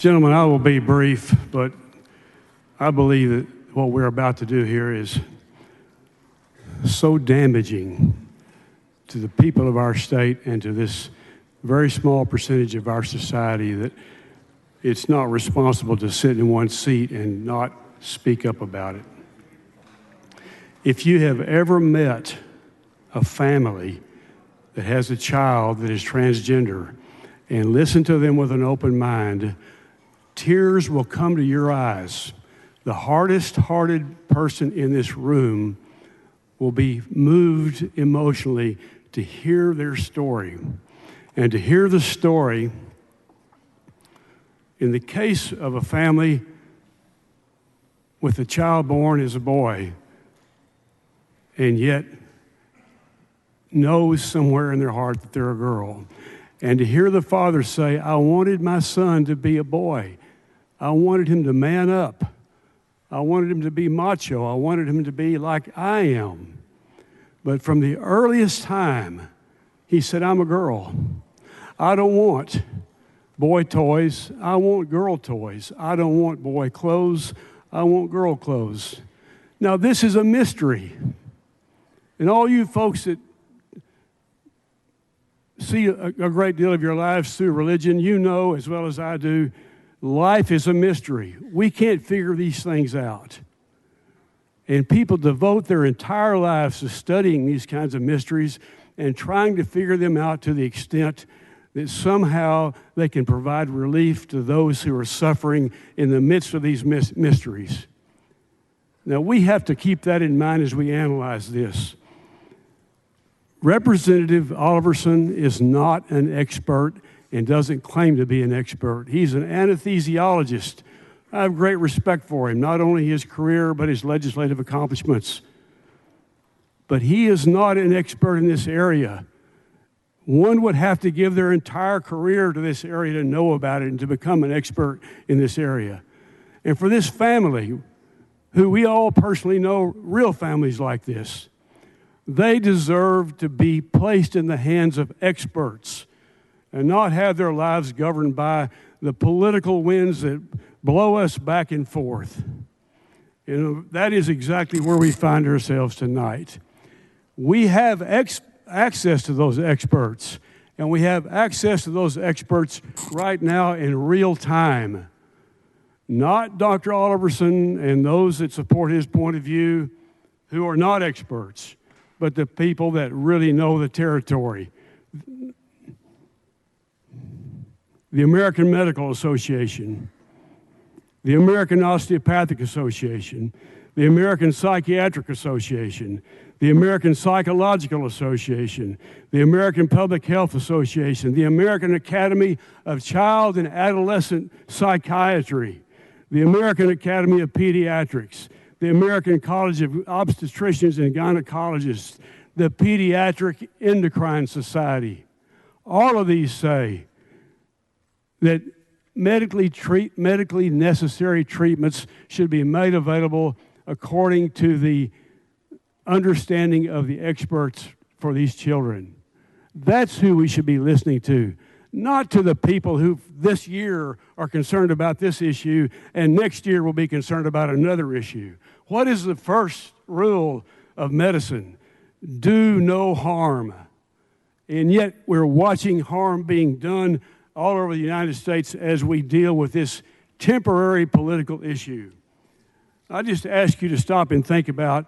Gentlemen, I will be brief, but I believe that what we're about to do here is so damaging to the people of our state and to this very small percentage of our society that it's not responsible to sit in one seat and not speak up about it. If you have ever met a family that has a child that is transgender and listen to them with an open mind, tears will come to your eyes. The hardest-hearted person in this room will be moved emotionally to hear their story. And to hear the story, in the case of a family with a child born as a boy, and yet knows somewhere in their heart that they're a girl. And to hear the father say, I wanted my son to be a boy. I wanted him to man up. I wanted him to be macho. I wanted him to be like I am. But from the earliest time, he said, I'm a girl. I don't want boy toys. I want girl toys. I don't want boy clothes. I want girl clothes. Now, this is a mystery. And all you folks that see a great deal of your lives through religion, you know as well as I do, life is a mystery. We can't figure these things out. And people devote their entire lives to studying these kinds of mysteries and trying to figure them out to the extent that somehow they can provide relief to those who are suffering in the midst of these mysteries. Now, we have to keep that in mind as we analyze this. Representative Oliverson is not an expert and doesn't claim to be an expert. He's an anesthesiologist. I have great respect for him, not only his career, but his legislative accomplishments. But he is not an expert in this area. One would have to give their entire career to this area to know about it and to become an expert in this area. And for this family, who we all personally know, real families like this, they deserve to be placed in the hands of experts and not have their lives governed by the political winds that blow us back and forth. You know, that is exactly where we find ourselves tonight. We have access to those experts, and we have access to those experts right now in real time. Not Dr. Oliverson and those that support his point of view who are not experts, but the people that really know the territory. The American Medical Association, the American Osteopathic Association, the American Psychiatric Association, the American Psychological Association, the American Public Health Association, the American Academy of Child and Adolescent Psychiatry, the American Academy of Pediatrics, the American College of Obstetricians and Gynecologists, the Pediatric Endocrine Society. All of these say that medically necessary treatments should be made available according to the understanding of the experts for these children. That's who we should be listening to, not to the people who this year are concerned about this issue and next year will be concerned about another issue. What is the first rule of medicine? Do no harm. And yet we're watching harm being done all over the United States as we deal with this temporary political issue. I just ask you to stop and think about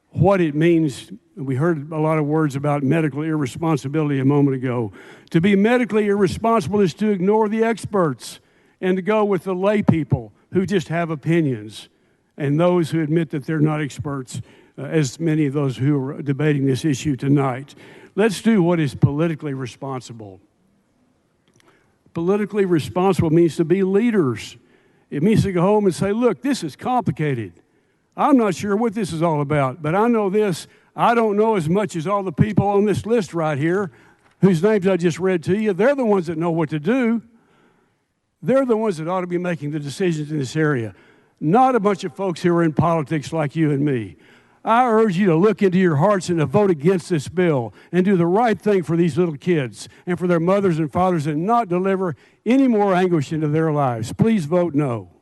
what it means. We heard a lot of words about medical irresponsibility a moment ago. To be medically irresponsible is to ignore the experts and to go with the lay people who just have opinions and those who admit that they're not experts, as many of those who are debating this issue tonight. Let's do what is politically responsible. Politically responsible means to be leaders. It means to go home and say, look, this is complicated. I'm not sure what this is all about, but I know this. I don't know as much as all the people on this list right here, whose names I just read to you. They're the ones that know what to do. They're the ones that ought to be making the decisions in this area, not a bunch of folks who are in politics like you and me. I urge you to look into your hearts and to vote against this bill and do the right thing for these little kids and for their mothers and fathers and not deliver any more anguish into their lives. Please vote no.